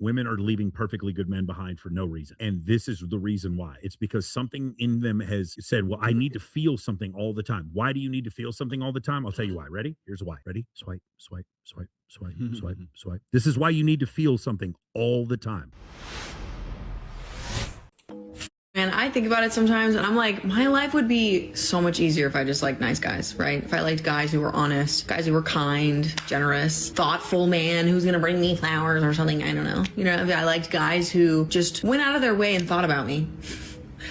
Women are leaving perfectly good men behind for no reason. And this is the reason why. It's because something in them has said, well, I need to feel something all the time. Why do you need to feel something all the time? I'll tell you why. Ready? Here's why. Ready? Swipe, swipe, swipe, swipe, swipe, swipe. This is why you need to feel something all the time. And I think about it sometimes and I'm like, my life would be so much easier if I just liked nice guys, right? If I liked guys who were honest, guys who were kind, generous, thoughtful man who's gonna bring me flowers or something, I don't know. You know, I liked guys who just went out of their way and thought about me.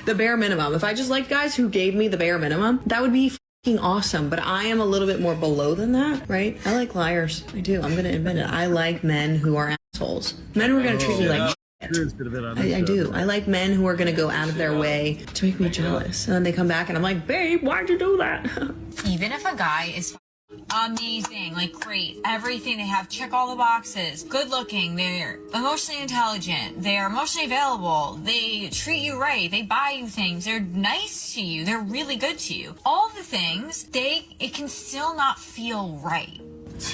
The bare minimum. If I just liked guys who gave me the bare minimum, that would be fucking awesome. But I am a little bit more below than that, right? I like liars. I do. I'm gonna admit it. I like men who are assholes. Men who are gonna treat me like I do. I like men who are going to go out of their way to make me jealous. And then they come back and I'm like, babe, why'd you do that? Even if a guy is amazing, like great, everything they have, check all the boxes, good looking, they're emotionally intelligent, they're emotionally available, they treat you right, they buy you things, they're nice to you, they're really good to you. All the things, it can still not feel right.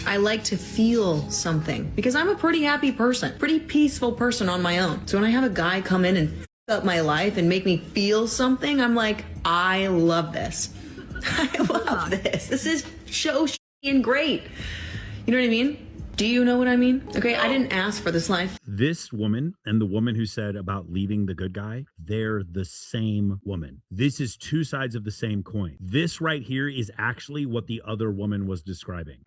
I like to feel something because I'm a pretty happy person, pretty peaceful person on my own. So when I have a guy come in and f up my life and make me feel something, I'm like, I love this. I love this. This is so and great. You know what I mean? Do you know what I mean? Okay, I didn't ask for this life. This woman and the woman who said about leaving the good guy, they're the same woman. This is two sides of the same coin. This right here is actually what the other woman was describing.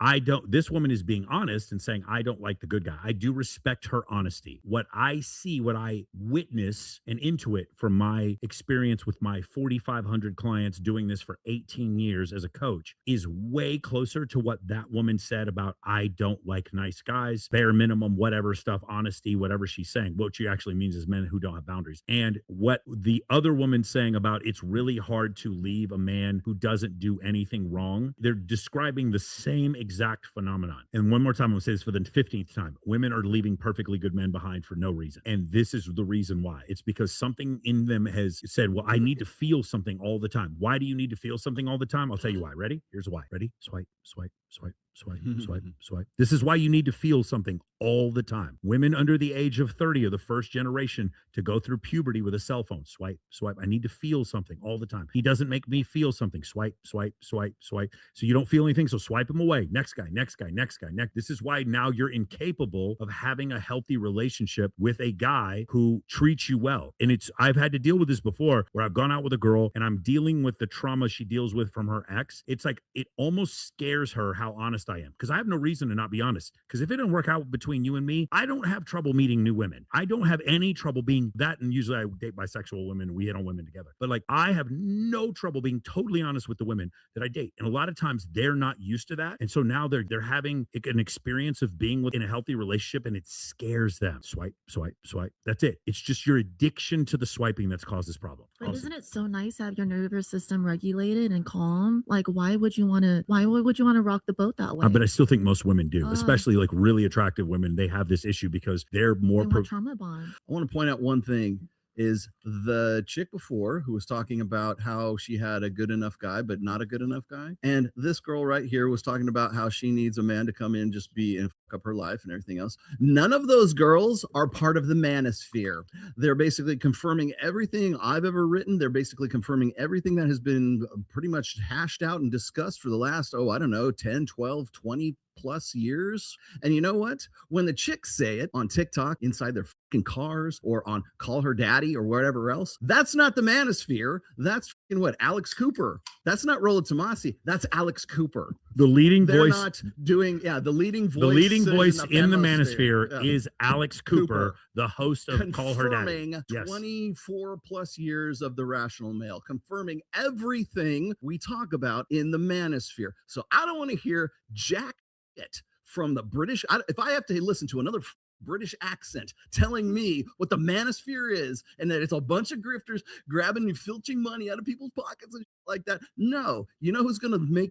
This woman is being honest and saying, I don't like the good guy. I do respect her honesty. What I see, what I witness and intuit from my experience with my 4,500 clients doing this for 18 years as a coach is way closer to what that woman said about, I don't like nice guys, bare minimum, whatever stuff, honesty, whatever she's saying. What she actually means is men who don't have boundaries. And what the other woman's saying about it's really hard to leave a man who doesn't do anything wrong, they're describing the same exact phenomenon. And one more time, I'm going to say this for the 15th time. Women are leaving perfectly good men behind for no reason. And this is the reason why. It's because something in them has said, well, I need to feel something all the time. Why do you need to feel something all the time? I'll tell you why. Ready? Here's why. Ready? Swipe, swipe, swipe, swipe, swipe, swipe. This is why you need to feel something all the time. Women under the age of 30 are the first generation to go through puberty with a cell phone. Swipe, swipe. I need to feel something all the time. He doesn't make me feel something. Swipe, swipe, swipe, swipe. So you don't feel anything, so swipe him away. Next guy, next guy, next guy, next. This is why now you're incapable of having a healthy relationship with a guy who treats you well. And I've had to deal with this before where I've gone out with a girl and I'm dealing with the trauma she deals with from her ex. It's like, it almost scares her how honest I am because I have no reason to not be honest. Because if it didn't work out between you and me, I don't have trouble meeting new women. I don't have any trouble being that. And usually I date bisexual women. We hit on women together. But like, I have no trouble being totally honest with the women that I date. And a lot of times they're not used to that. And so now they're having an experience of being in a healthy relationship and it scares them. Swipe, swipe, swipe. That's it. It's just your addiction to the swiping that's caused this problem. But isn't it so nice to have your nervous system regulated and calm? Like, why would you want to rock the boat that way? But I still think most women do, especially like really attractive women. They have this issue because they're more trauma bond. I want to point out one thing is the chick before who was talking about how she had a good enough guy, but not a good enough guy. And this girl right here was talking about how she needs a man to come in, just be and fuck up her life and everything else. None of those girls are part of the manosphere. They're basically confirming everything I've ever written. They're basically confirming everything that has been pretty much hashed out and discussed for the last, 10, 12, 20 plus years. And you know what? When the chicks say it on TikTok inside their fucking cars or on Call Her Daddy or whatever else, that's not the manosphere. That's fucking what? Alex Cooper. That's not Rolla Tomasi. That's Alex Cooper. The leading They're voice. Not doing, the leading voice. The leading voice in the manosphere is Alex Cooper, the host of Call Her Daddy. Confirming 24 plus years of the rational male, confirming everything we talk about in the manosphere. So I don't want to hear jack it from the British. If I have to listen to another British accent telling me what the manosphere is and that it's a bunch of grifters grabbing and filching money out of people's pockets and like that, no. You know who's gonna lead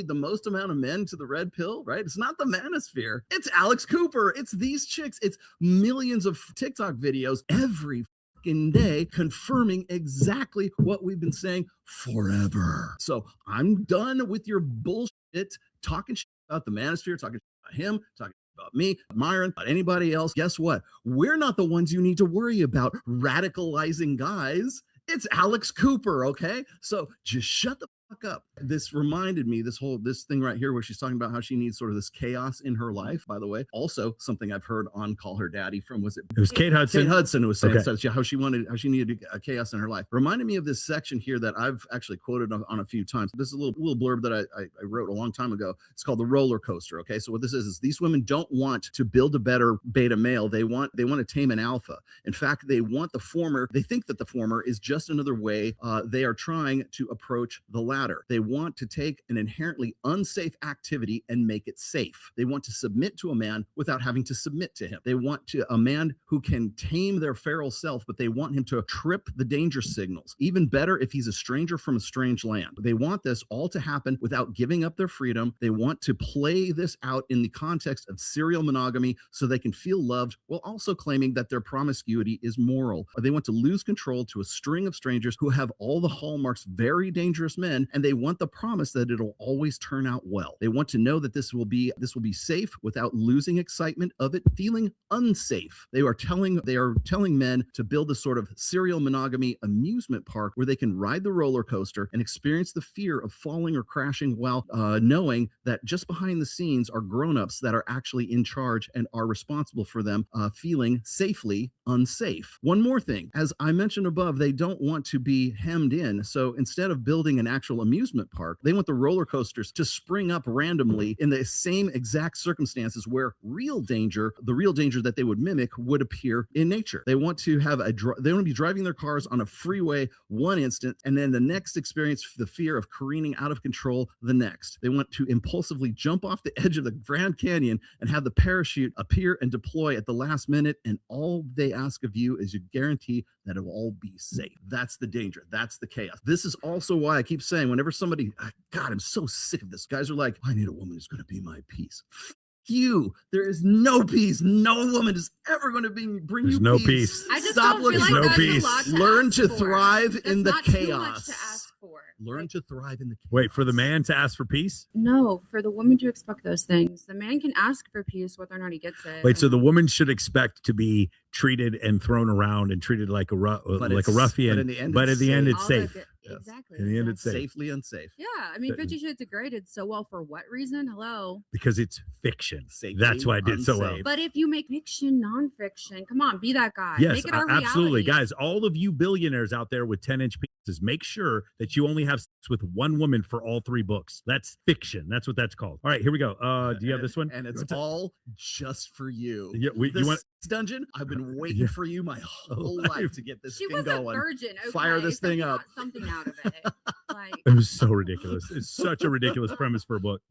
the most amount of men to the red pill, right? It's not the manosphere. It's Alex Cooper. It's these chicks. It's millions of TikTok videos every day confirming exactly what we've been saying forever. So I'm done with your bullshit talking shit about the manosphere, talking shit about him, talking about me, Myron, about anybody else. Guess what? We're not the ones you need to worry about radicalizing guys. It's Alex Cooper, okay? So just shut the fuck up. This reminded me, this thing right here where she's talking about how she needs sort of this chaos in her life, by the way. Also, something I've heard on Call Her Daddy from, was it was Kate Hudson. Kate Hudson who was saying Okay. how she needed a chaos in her life. Reminded me of this section here that I've actually quoted on a few times. This is a little blurb that I wrote a long time ago. It's called The Roller Coaster. Okay, so what this is these women don't want to build a better beta male. They want to tame an alpha. In fact, they want the former. They think that the former is just another way they are trying to approach the latter. They want to take an inherently unsafe activity and make it safe. They want to submit to a man without having to submit to him. They want a man who can tame their feral self, but they want him to trip the danger signals. Even better if he's a stranger from a strange land. They want this all to happen without giving up their freedom. They want to play this out in the context of serial monogamy so they can feel loved while also claiming that their promiscuity is moral. They want to lose control to a string of strangers who have all the hallmarks very dangerous men, and they want the promise that it'll always turn out well. They want to know that this will be safe without losing excitement of it feeling unsafe. They are telling men to build a sort of serial monogamy amusement park where they can ride the roller coaster and experience the fear of falling or crashing while knowing that just behind the scenes are grown-ups that are actually in charge and are responsible for them feeling safely unsafe. One more thing, as I mentioned above, they don't want to be hemmed in. So instead of building an actual amusement park, they want the roller coasters to spring up randomly in the same exact circumstances where the real danger that they would mimic would appear in nature. They want to be driving their cars on a freeway one instant, and then the next experience the fear of careening out of control the next. They want to impulsively jump off the edge of the Grand Canyon and have the parachute appear and deploy at the last minute, and all they ask of you is you guarantee that it'll all be safe. That's the danger. That's the chaos. This is also why I keep saying whenever somebody, God, I'm so sick of this. Guys are like, I need a woman who's going to be my peace. You, there is no peace. No woman is ever going to bring There's you no peace. peace. I just Stop don't feel looking like no that's peace. a lot to Learn ask to for. thrive That's in the not too much chaos. to ask for. Learn to thrive in the chaos. Wait, for the man to ask for peace? No, for the woman to expect those things. The man can ask for peace whether or not he gets it. Wait, so the woman should expect to be treated and thrown around and treated like a ruffian, but in the end, but at the end, it's All the safe. good- Yes. Exactly. In the end, it's exactly. safe. Safely unsafe. Yeah, I mean, But- 50 Shades degraded so well for what reason? Hello. Because it's fiction. Safely That's why I did so well. unsafe. But if you make fiction nonfiction, come on, be that guy. Yes, Make it our absolutely. reality. Guys, all of you billionaires out there with 10-inch penises, make sure that you only have sex with one woman for all 3 books. That's fiction. That's what that's called. All right, here we go. Do you have this one? And it's You want to- all just for you. Yeah, you This want dungeon? I've been waiting Yeah. for you my whole life to get this She thing was going. a virgin. Okay? Fire this so thing we up. got something out of it. Like, It was so ridiculous. It's such a ridiculous premise for a book.